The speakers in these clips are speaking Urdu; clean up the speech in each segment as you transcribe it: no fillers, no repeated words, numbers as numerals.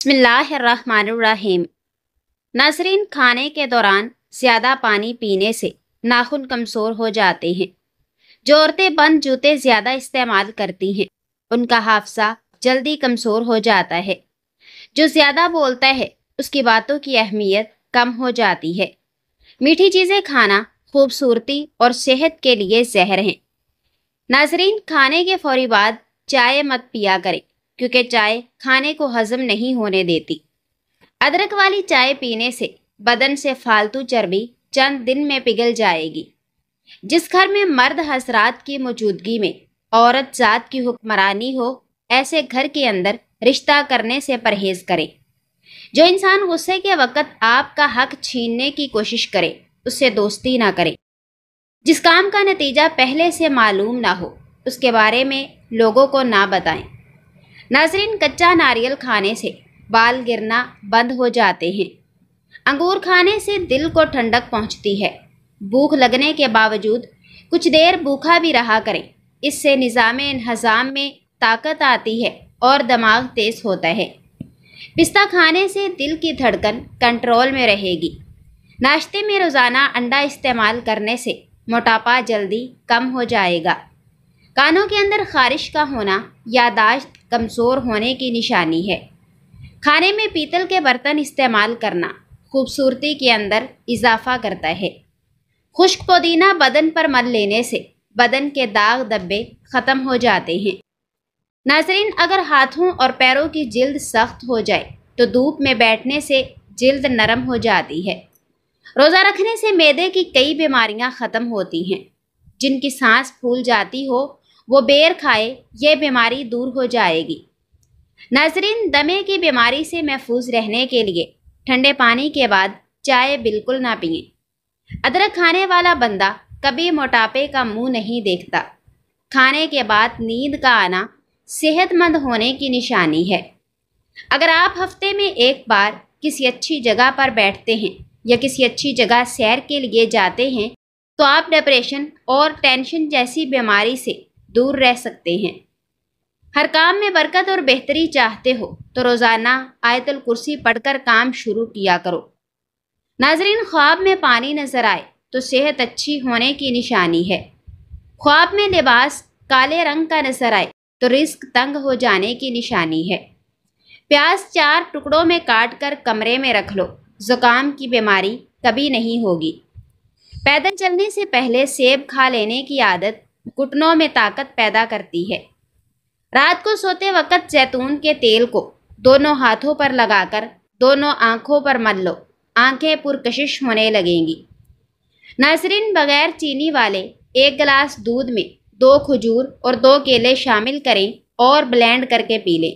بسم اللہ الرحمن الرحیم۔ ناظرین، کھانے کے دوران زیادہ پانی پینے سے ناخن کمزور ہو جاتے ہیں۔ جو عورتیں بند جوتے زیادہ استعمال کرتی ہیں ان کا حافظہ جلدی کمزور ہو جاتا ہے۔ جو زیادہ بولتا ہے اس کی باتوں کی اہمیت کم ہو جاتی ہے۔ میٹھی چیزیں کھانا خوبصورتی اور صحت کے لیے زہر ہیں۔ ناظرین، کھانے کے فوری بعد چائے مت پیا کریں کیونکہ چائے کھانے کو ہضم نہیں ہونے دیتی۔ ادرک والی چائے پینے سے بدن سے فالتو چربی چند دن میں پگھل جائے گی۔ جس گھر میں مرد حضرات کی موجودگی میں عورت ذات کی حکمرانی ہو، ایسے گھر کے اندر رشتہ کرنے سے پرہیز کریں۔ جو انسان غصے کے وقت آپ کا حق چھیننے کی کوشش کرے اس سے دوستی نہ کریں۔ جس کام کا نتیجہ پہلے سے معلوم نہ ہو اس کے بارے میں لوگوں کو نہ بتائیں۔ ناظرین، کچا ناریل کھانے سے بال گرنا بند ہو جاتے ہیں۔ انگور کھانے سے دل کو ٹھنڈک پہنچتی ہے۔ بھوک لگنے کے باوجود کچھ دیر بھوکا بھی رہا کریں، اس سے نظام انہضام میں طاقت آتی ہے اور دماغ تیز ہوتا ہے۔ پستہ کھانے سے دل کی دھڑکن کنٹرول میں رہے گی۔ ناشتے میں روزانہ انڈا استعمال کرنے سے موٹاپا جلدی کم ہو جائے گا۔ کانوں کے اندر خارش کا ہونا یادداشت کمزور ہونے کی نشانی ہے۔ کھانے میں پیتل کے برتن استعمال کرنا خوبصورتی کے اندر اضافہ کرتا ہے۔ خشک پودینہ بدن پر مل لینے سے بدن کے داغ دھبے ختم ہو جاتے ہیں۔ ناظرین، اگر ہاتھوں اور پیروں کی جلد سخت ہو جائے تو دھوپ میں بیٹھنے سے جلد نرم ہو جاتی ہے۔ روزہ رکھنے سے معدے کی کئی بیماریاں ختم ہوتی ہیں۔ جن کی سانس پھول جاتی ہو وہ بیر کھائے، یہ بیماری دور ہو جائے گی۔ ناظرین، دمے کی بیماری سے محفوظ رہنے کے لیے ٹھنڈے پانی کے بعد چائے بالکل نہ پئیں۔ ادرک کھانے والا بندہ کبھی موٹاپے کا منہ نہیں دیکھتا۔ کھانے کے بعد نیند کا آنا صحت مند ہونے کی نشانی ہے۔ اگر آپ ہفتے میں ایک بار کسی اچھی جگہ پر بیٹھتے ہیں یا کسی اچھی جگہ سیر کے لیے جاتے ہیں تو آپ ڈپریشن اور ٹینشن جیسی بیماری سے دور رہ سکتے ہیں۔ ہر کام میں برکت اور بہتری چاہتے ہو تو روزانہ آیت الکرسی پڑھ کر کام شروع کیا کرو۔ ناظرین، خواب میں پانی نظر آئے تو صحت اچھی ہونے کی نشانی ہے۔ خواب میں لباس کالے رنگ کا نظر آئے تو رزق تنگ ہو جانے کی نشانی ہے۔ پیاز 4 ٹکڑوں میں کاٹ کر کمرے میں رکھ لو، زکام کی بیماری کبھی نہیں ہوگی۔ پیدل چلنے سے پہلے سیب کھا لینے کی عادت گھٹنوں میں طاقت پیدا کرتی ہے۔ رات کو سوتے وقت زیتون کے تیل کو دونوں ہاتھوں پر لگا کر دونوں آنکھوں پر مل لو، آنکھیں پرکشش ہونے لگیں گی۔ ناظرین، بغیر چینی والے 1 گلاس دودھ میں 2 کھجور اور 2 کیلے شامل کریں اور بلینڈ کر کے پی لیں۔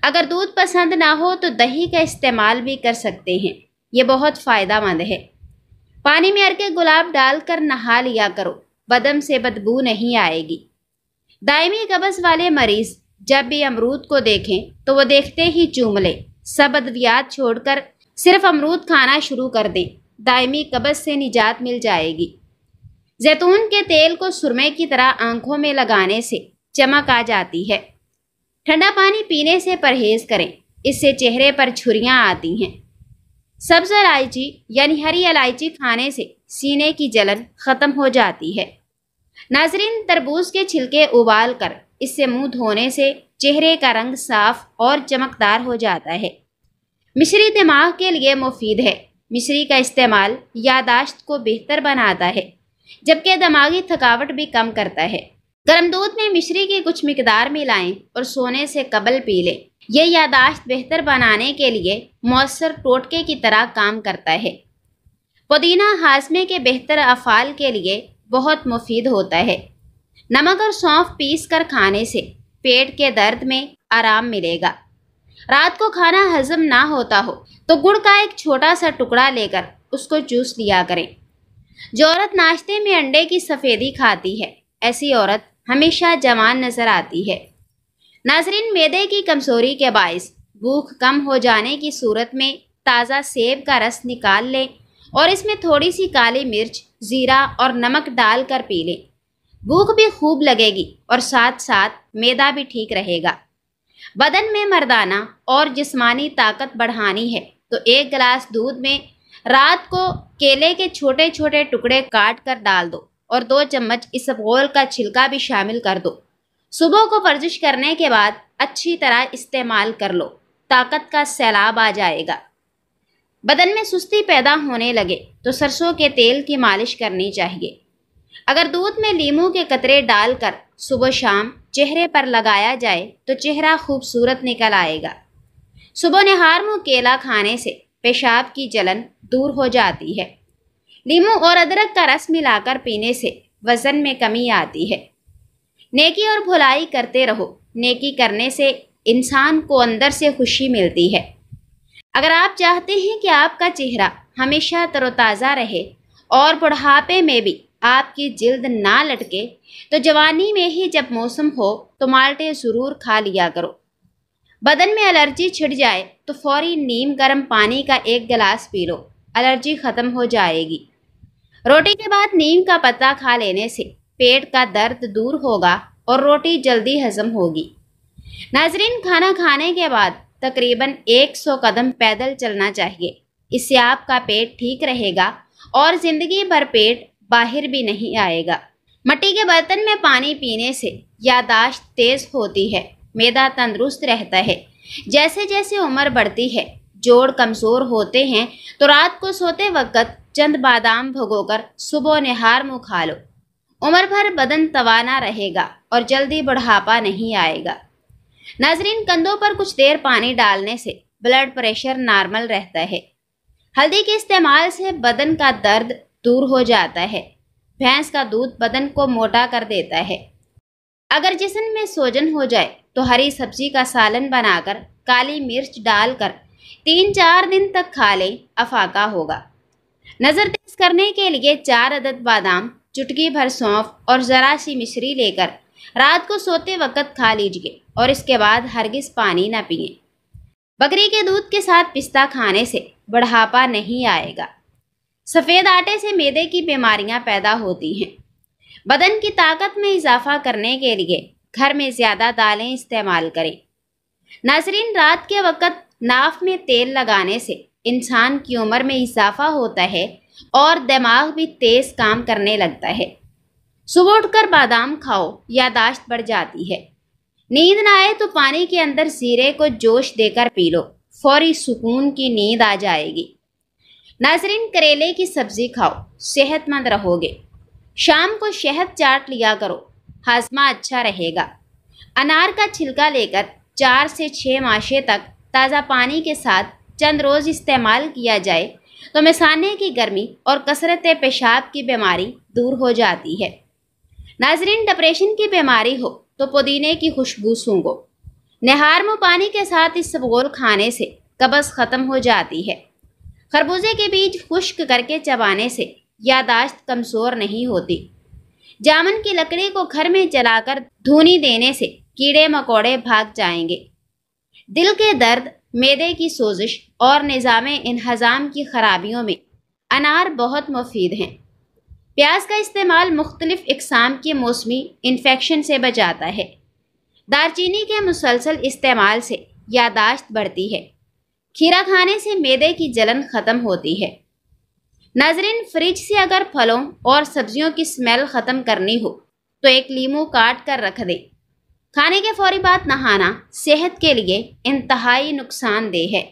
اگر دودھ پسند نہ ہو تو دہی کا استعمال بھی کر سکتے ہیں، یہ بہت فائدہ مند ہے۔ پانی میں عرق گلاب ڈال کر نہا لیا کرو، بدن سے بدبو نہیں آئے گی۔ دائمی قبض والے مریض جب بھی امرود کو دیکھیں تو وہ دیکھتے ہی چوم لیں۔ سب ادویات چھوڑ کر صرف امرود کھانا شروع کر دیں، دائمی قبض سے نجات مل جائے گی۔ زیتون کے تیل کو سرمے کی طرح آنکھوں میں لگانے سے چمک آ جاتی ہے۔ ٹھنڈا پانی پینے سے پرہیز کریں، اس سے چہرے پر جھریاں آتی ہیں۔ سبز الائچی یعنی ہری الائچی کھانے سے سینے کی جلن ختم ہو جاتی ہے۔ ناظرین، تربوز کے چھلکے ابال کر اس سے منہ دھونے سے چہرے کا رنگ صاف اور چمکدار ہو جاتا ہے۔ مشری دماغ کے لیے مفید ہے۔ مشری کا استعمال یادداشت کو بہتر بناتا ہے جبکہ دماغی تھکاوٹ بھی کم کرتا ہے۔ گرم دودھ میں مشری کی کچھ مقدار ملائیں اور سونے سے قبل پی لیں۔ یہ یادداشت بہتر بنانے کے لیے مؤثر ٹوٹکے کی طرح کام کرتا ہے۔ پودینہ ہاضمے کے بہتر افعال کے لیے بہت مفید ہوتا ہے۔ نمک اور سونف پیس کر کھانے سے پیٹ کے درد میں آرام ملے گا۔ رات کو کھانا ہضم نہ ہوتا ہو تو گڑ کا ایک چھوٹا سا ٹکڑا لے کر اس کو چوس لیا کریں۔ جو عورت ناشتے میں انڈے کی سفیدی کھاتی ہے ایسی عورت ہمیشہ جوان نظر آتی ہے۔ ناظرین، معدے کی کمزوری کے باعث بھوک کم ہو جانے کی صورت میں تازہ سیب کا رس نکال لیں اور اس میں تھوڑی سی کالی مرچ، زیرہ اور نمک ڈال کر پی لیں۔ بھوک بھی خوب لگے گی اور ساتھ ساتھ معدہ بھی ٹھیک رہے گا۔ بدن میں مردانہ اور جسمانی طاقت بڑھانی ہے تو 1 گلاس دودھ میں رات کو کیلے کے چھوٹے چھوٹے ٹکڑے کاٹ کر ڈال دو اور 2 چمچ اسبغول کا چھلکا بھی شامل کر دو۔ صبح کو ورزش کرنے کے بعد اچھی طرح استعمال کر لو، طاقت کا سیلاب آ جائے گا۔ بدن میں سستی پیدا ہونے لگے تو سرسوں کے تیل کی مالش کرنی چاہیے۔ اگر دودھ میں لیموں کے قطرے ڈال کر صبح شام چہرے پر لگایا جائے تو چہرہ خوبصورت نکل آئے گا۔ صبح نہار منہ کیلا کھانے سے پیشاب کی جلن دور ہو جاتی ہے۔ لیموں اور ادرک کا رس ملا کر پینے سے وزن میں کمی آتی ہے۔ نیکی اور بھلائی کرتے رہو، نیکی کرنے سے انسان کو اندر سے خوشی ملتی ہے۔ اگر آپ چاہتے ہیں کہ آپ کا چہرہ ہمیشہ تر و تازہ رہے اور بڑھاپے میں بھی آپ کی جلد نہ لٹکے تو جوانی میں ہی جب موسم ہو تو مالٹے ضرور کھا لیا کرو۔ بدن میں الرجی چھڑ جائے تو فوری نیم گرم پانی کا 1 گلاس پی لو، الرجی ختم ہو جائے گی۔ روٹی کے بعد نیم کا پتا کھا لینے سے پیٹ کا درد دور ہوگا اور روٹی جلدی ہضم ہوگی۔ ناظرین، کھانا کھانے کے بعد تقریباً 100 قدم پیدل چلنا چاہیے۔ اس سے آپ کا پیٹ ٹھیک رہے گا اور زندگی بھر پیٹ باہر بھی نہیں آئے گا۔ مٹی کے برتن میں پانی پینے سے یادداشت تیز ہوتی ہے، معدہ تندرست رہتا ہے۔ جیسے جیسے عمر بڑھتی ہے، جوڑ کمزور ہوتے ہیں تو رات کو سوتے وقت چند بادام بھگو کر صبح نہار منہ کھا لو۔ عمر بھر بدن توانا رہے گا اور جلدی بڑھاپا نہیں آئے گا۔ ناظرین، کندھوں پر کچھ دیر پانی ڈالنے سے بلڈ پریشر نارمل رہتا ہے۔ ہلدی کے استعمال سے بدن کا درد دور ہو جاتا ہے۔ بھینس کا دودھ بدن کو موٹا کر دیتا ہے۔ اگر جسم میں سوجن ہو جائے تو ہری سبزی کا سالن بنا کر کالی مرچ ڈال کر 3-4 دن تک کھا لیں، افاقہ ہوگا۔ نظر تیز کرنے کے لیے 4 عدد بادام، چٹکی بھر سونف اور ذرا سی مشری لے کر رات کو سوتے وقت کھا لیجیے اور اس کے بعد ہرگز پانی نہ پئیں۔ بکری کے دودھ کے ساتھ پستہ کھانے سے بڑھاپا نہیں آئے گا۔ سفید آٹے سے معدے کی بیماریاں پیدا ہوتی ہیں۔ بدن کی طاقت میں اضافہ کرنے کے لیے گھر میں زیادہ دالیں استعمال کریں۔ ناظرین، رات کے وقت ناف میں تیل لگانے سے انسان کی عمر میں اضافہ ہوتا ہے اور دماغ بھی تیز کام کرنے لگتا ہے۔ صبح اٹھ کر بادام کھاؤ، یادداشت بڑھ جاتی ہے۔ نیند نہ آئے تو پانی کے اندر زیرے کو جوش دے کر پی لو، فوری سکون کی نیند آ جائے گی۔ ناظرین، کریلے کی سبزی کھاؤ، صحت مند رہو گے۔ شام کو شہد چاٹ لیا کرو، ہاضمہ اچھا رہے گا۔ انار کا چھلکا لے کر 4 سے 6 ماشے تک تازہ پانی کے ساتھ چند روز استعمال کیا جائے تو مثانے کی گرمی اور کثرت پیشاب کی بیماری دور ہو جاتی ہے۔ ناظرین، ڈپریشن کی بیماری ہو تو پودینے کی خوشبو سونگھو۔ نہار منہ پانی کے ساتھ اسبغول کھانے سے قبض ختم ہو جاتی ہے۔ خربوزے کے بیج خشک کر کے چبانے سے یادداشت کمزور نہیں ہوتی۔ جامن کی لکڑی کو گھر میں جلا کر دھونی دینے سے کیڑے مکوڑے بھاگ جائیں گے۔ دل کے درد، معدے کی سوزش اور نظام انہضام کی خرابیوں میں انار بہت مفید ہیں۔ پیاز کا استعمال مختلف اقسام کے موسمی انفیکشن سے بچاتا ہے۔ دار چینی کے مسلسل استعمال سے یادداشت بڑھتی ہے۔ کھیرا کھانے سے معدے کی جلن ختم ہوتی ہے۔ ناظرین، فریج سے اگر پھلوں اور سبزیوں کی سمیل ختم کرنی ہو تو 1 لیموں کاٹ کر رکھ دیں۔ کھانے کے فوری بعد نہانا صحت کے لیے انتہائی نقصان دہ ہے۔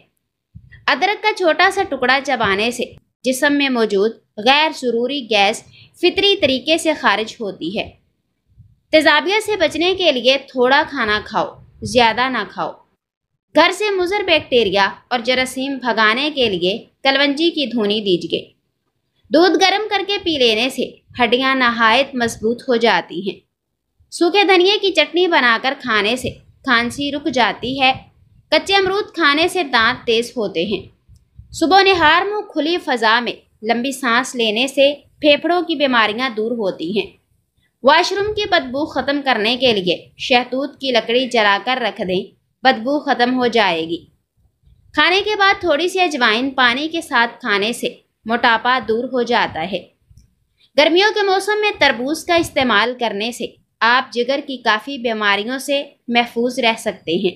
ادرک کا چھوٹا سا ٹکڑا چبانے سے جسم میں موجود غیر ضروری گیس فطری طریقے سے خارج ہوتی ہے۔ تیزابیت سے بچنے کے لیے تھوڑا کھانا کھاؤ، زیادہ نہ کھاؤ۔ گھر سے مضر بیکٹیریا اور جراثیم بھگانے کے لیے کلونجی کی دھونی دیجیے۔ دودھ گرم کر کے پی لینے سے ہڈیاں نہایت مضبوط ہو جاتی ہیں۔ سوکھے دھنیے کی چٹنی بنا کر کھانے سے کھانسی رک جاتی ہے۔ کچے امرود کھانے سے دانت تیز ہوتے ہیں۔ صبح نہار منہ کھلی فضا میں لمبی سانس لینے سے پھیپھڑوں کی بیماریاں دور ہوتی ہیں۔ واش روم کی بدبو ختم کرنے کے لیے شہتوت کی لکڑی جلا کر رکھ دیں، بدبو ختم ہو جائے گی۔ کھانے کے بعد تھوڑی سی اجوائن پانی کے ساتھ کھانے سے موٹاپا دور ہو جاتا ہے۔ گرمیوں کے موسم میں تربوز کا استعمال کرنے سے آپ جگر کی کافی بیماریوں سے محفوظ رہ سکتے ہیں۔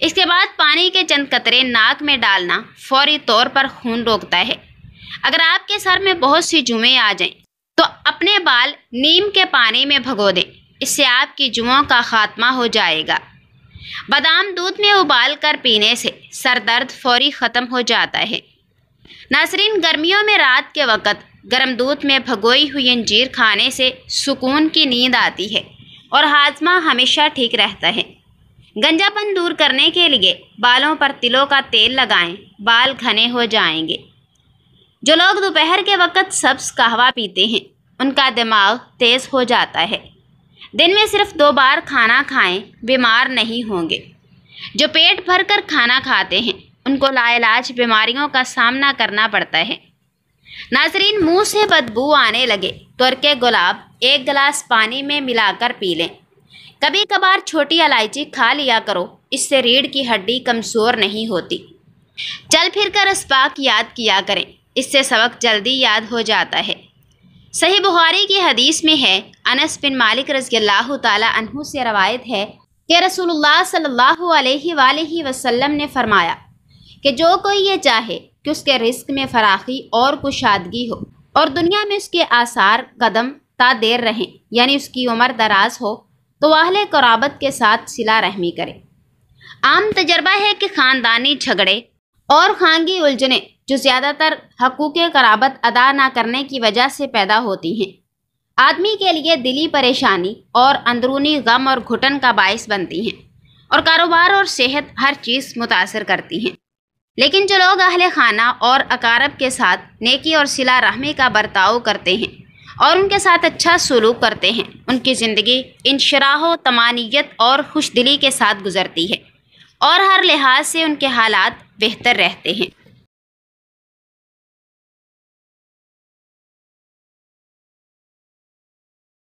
اس کے بعد پانی کے چند قطرے ناک میں ڈالنا فوری طور پر خون روکتا ہے۔ اگر آپ کے سر میں بہت سی جوئیں آ جائیں تو اپنے بال نیم کے پانی میں بھگو دیں، اس سے آپ کی جوؤں کا خاتمہ ہو جائے گا۔ بادام دودھ میں ابال کر پینے سے سر درد فوری ختم ہو جاتا ہے۔ ناظرین، گرمیوں میں رات کے وقت گرم دودھ میں بھگوئی ہوئی انجیر کھانے سے سکون کی نیند آتی ہے اور ہاضمہ ہمیشہ ٹھیک رہتا ہے۔ گنجا پن دور کرنے کے لیے بالوں پر تلوں کا تیل لگائیں، بال گھنے ہو جائیں گے۔ جو لوگ دوپہر کے وقت سبز قہوہ پیتے ہیں ان کا دماغ تیز ہو جاتا ہے۔ دن میں صرف 2 بار کھانا کھائیں، بیمار نہیں ہوں گے۔ جو پیٹ بھر کر کھانا کھاتے ہیں ان کو لا علاج بیماریوں کا سامنا کرنا پڑتا ہے۔ ناظرین، منہ سے بدبو آنے لگے تو عرق گلاب 1 گلاس پانی میں ملا کر پی لیں۔ کبھی کبھار چھوٹی الائچی کھا لیا کرو، اس سے ریڑھ کی ہڈی کمزور نہیں ہوتی۔ چل پھر کر اسباق یاد کیا کریں، اس سے سبق جلدی یاد ہو جاتا ہے۔ صحیح بخاری کی حدیث میں ہے، انس بن مالک رضی اللہ تعالیٰ عنہ سے روایت ہے کہ رسول اللہ صلی اللہ علیہ وآلہ وسلم نے فرمایا کہ جو کوئی یہ چاہے کہ اس کے رزق میں فراخی اور کشادگی ہو اور دنیا میں اس کے آثار قدم تا دیر رہیں، یعنی اس کی عمر دراز ہو، تو اہل قرابت کے ساتھ صلہ رحمی کرے۔ عام تجربہ ہے کہ خاندانی جھگڑے اور خانگی الجھنیں جو زیادہ تر حقوق قرابت ادا نہ کرنے کی وجہ سے پیدا ہوتی ہیں، آدمی کے لیے دلی پریشانی اور اندرونی غم اور گھٹن کا باعث بنتی ہیں اور کاروبار اور صحت ہر چیز متاثر کرتی ہیں۔ لیکن جو لوگ اہل خانہ اور اقارب کے ساتھ نیکی اور صلہ رحمی کا برتاؤ کرتے ہیں اور ان کے ساتھ اچھا سلوک کرتے ہیں، ان کی زندگی انشراح و طمانینت اور خوش دلی کے ساتھ گزرتی ہے اور ہر لحاظ سے ان کے حالات بہتر رہتے ہیں۔